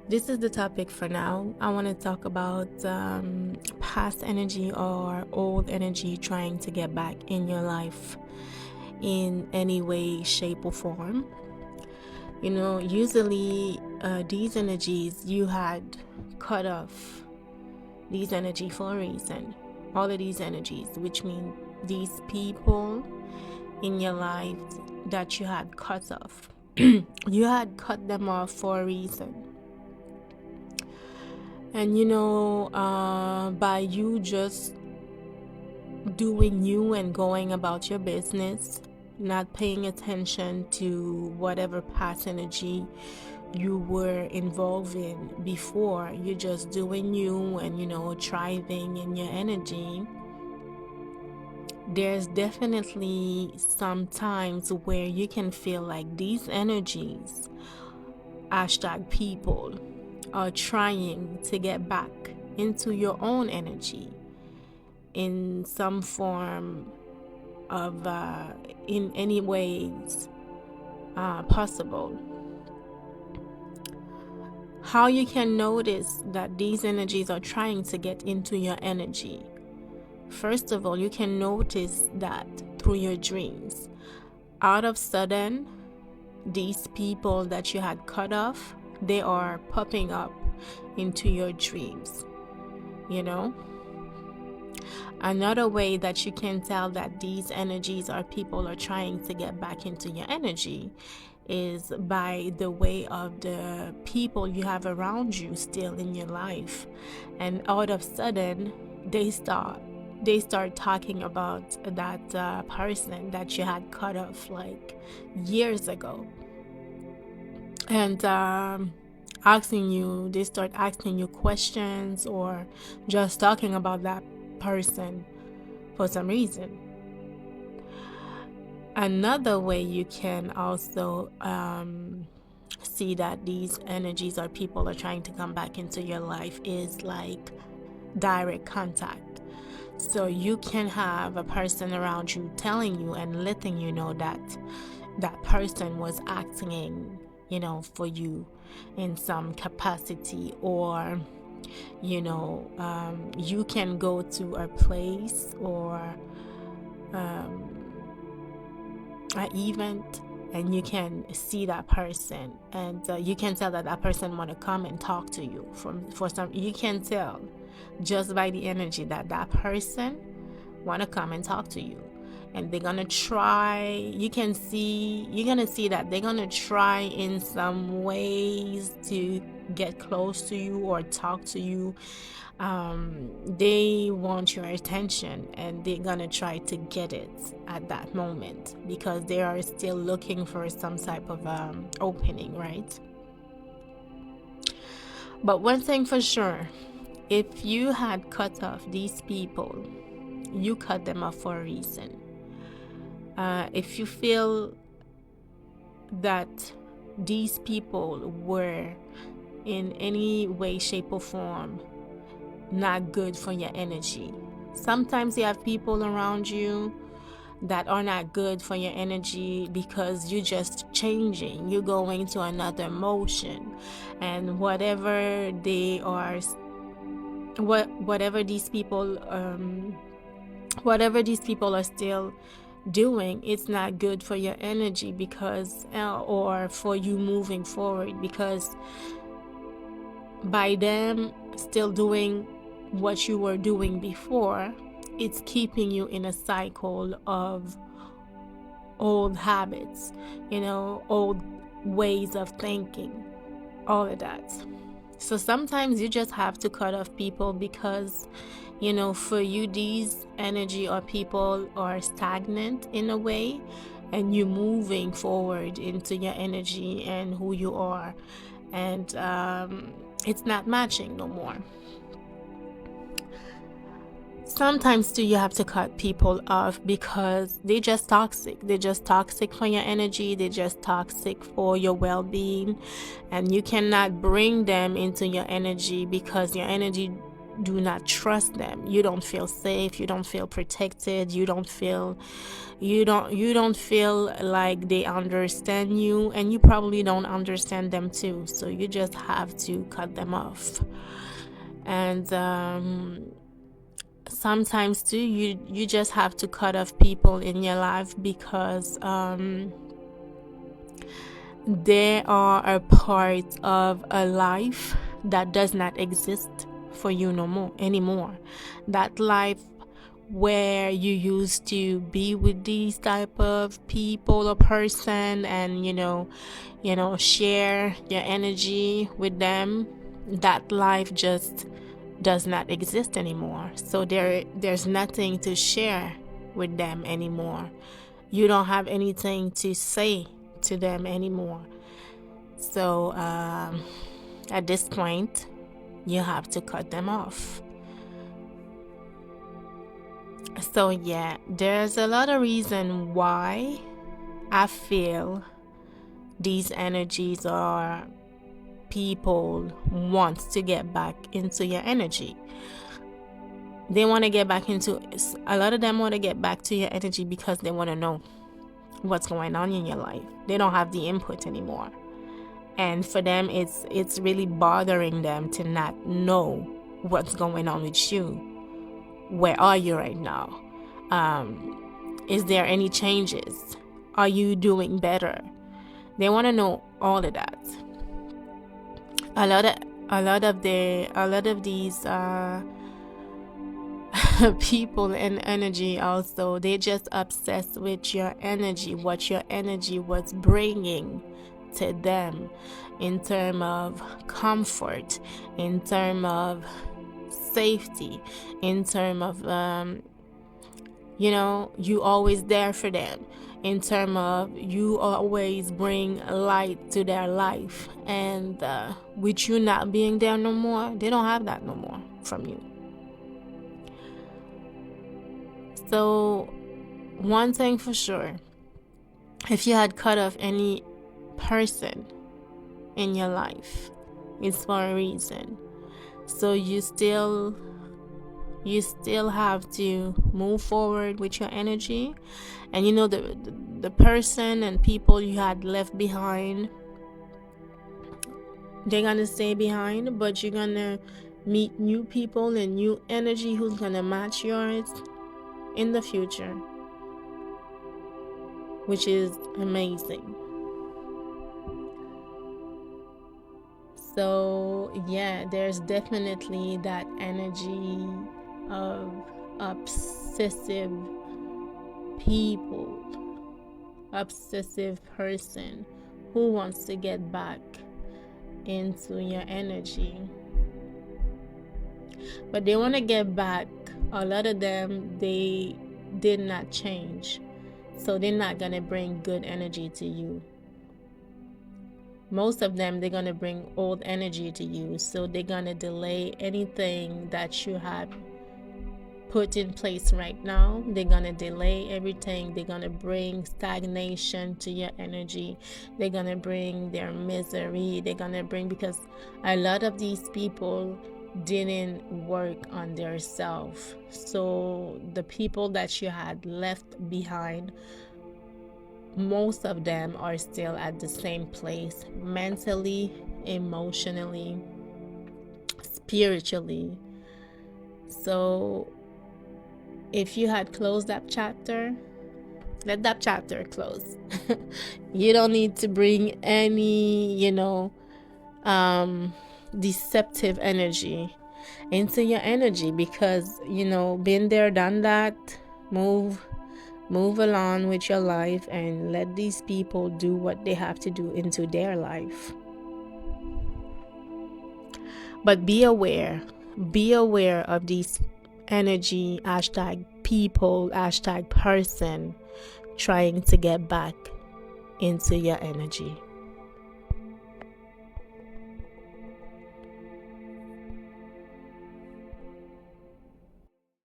This is the topic for now. I want to talk about past energy or old energy trying to get back in your life in any way, shape, or form. Usually these energies you had cut off these energy for a reason. All of these energies, which mean these people in your life that you had cut off, you had cut them off for a reason. And by you just doing you and going about your business, not paying attention to whatever past energy you were involved in before, you're just doing you and thriving in your energy. There's definitely some times where you can feel like these energies, #people, are trying to get back into your own energy in some form of in any ways possible. How you can notice that these energies are trying to get into your energy. First of all, you can notice that through your dreams. Out of sudden, these people that you had cut off, they are popping up into your dreams. Another way that you can tell that these energies or people are trying to get back into your energy is by the way of the people you have around you still in your life. And out of sudden, they start talking about that person that you had cut off like years ago. And they start asking you questions or just talking about that person for some reason. Another way you can also see that these energies or people are trying to come back into your life is like direct contact. So you can have a person around you telling you and letting you know that that person was acting for you in some capacity, or you can go to a place or an event and you can see that person, and you can tell that person want to come and talk to you you can tell just by the energy that that person want to come and talk to you. And they're gonna try, you're gonna see that they're gonna try in some ways to get close to you or talk to you. They want your attention and they're gonna try to get it at that moment because they are still looking for some type of opening, right? But one thing for sure, if you had cut off these people, you cut them off for a reason. If you feel that these people were in any way, shape, or form not good for your energy. Sometimes you have people around you that are not good for your energy because you're just changing. You're going to another motion, and whatever they are, whatever these people are still doing, it's not good for your energy because or for you moving forward, because by them still doing what you were doing before, it's keeping you in a cycle of old habits, old ways of thinking, all of that. So sometimes you just have to cut off people because for you, these energy or people are stagnant in a way, and you're moving forward into your energy and who you are, and it's not matching no more. Sometimes too, you have to cut people off because they're just toxic. They're just toxic for your energy. They're just toxic for your well-being, and you cannot bring them into your energy because your energy do not trust them. You don't feel safe, you don't feel protected, you don't feel like they understand you, and you probably don't understand them too. So you just have to cut them off. And sometimes too, you just have to cut off people in your life because they are a part of a life that does not exist for you no more anymore. That life where you used to be with these type of people or person, and share your energy with them, that life just does not exist anymore. So there's nothing to share with them anymore. You don't have anything to say to them anymore. So at this point, you have to cut them off. So yeah, there's a lot of reason why I feel these energies or people want to get back into your energy. They want to get back into, a lot of them want to get back to your energy because they want to know what's going on in your life. They don't have the input anymore. And for them, it's really bothering them to not know what's going on with you. Where are you right now? Is there any changes? Are you doing better? They want to know all of that. A lot of these people and energy also, they just obsessed with your energy, what your energy was bringing to them in terms of comfort, in terms of safety, in terms of you always there for them, in terms of you always bring light to their life. And with you not being there no more, they don't have that no more from you. So one thing for sure, if you had cut off any person in your life, it's for a reason. So you still have to move forward with your energy. And the person and people you had left behind, they're gonna stay behind, but you're gonna meet new people and new energy who's gonna match yours in the future, which is amazing. So yeah, there's definitely that energy of obsessive people, obsessive person who wants to get back into your energy. But they want to get back. A lot of them, they did not change, so they're not gonna bring good energy to you. Most of them, they're gonna bring old energy to you, so they're gonna delay anything that you had put in place right now. They're gonna delay everything. They're gonna bring stagnation to your energy. They're gonna bring their misery. They're gonna bring, because a lot of these people didn't work on their self. So the people that you had left behind, most of them are still at the same place, mentally, emotionally, spiritually. So if you had closed that chapter, let that chapter close. You don't need to bring any, deceptive energy into your energy, because, been there, done that. Move along with your life and let these people do what they have to do into their life. But be aware of these energy, #people, #person trying to get back into your energy.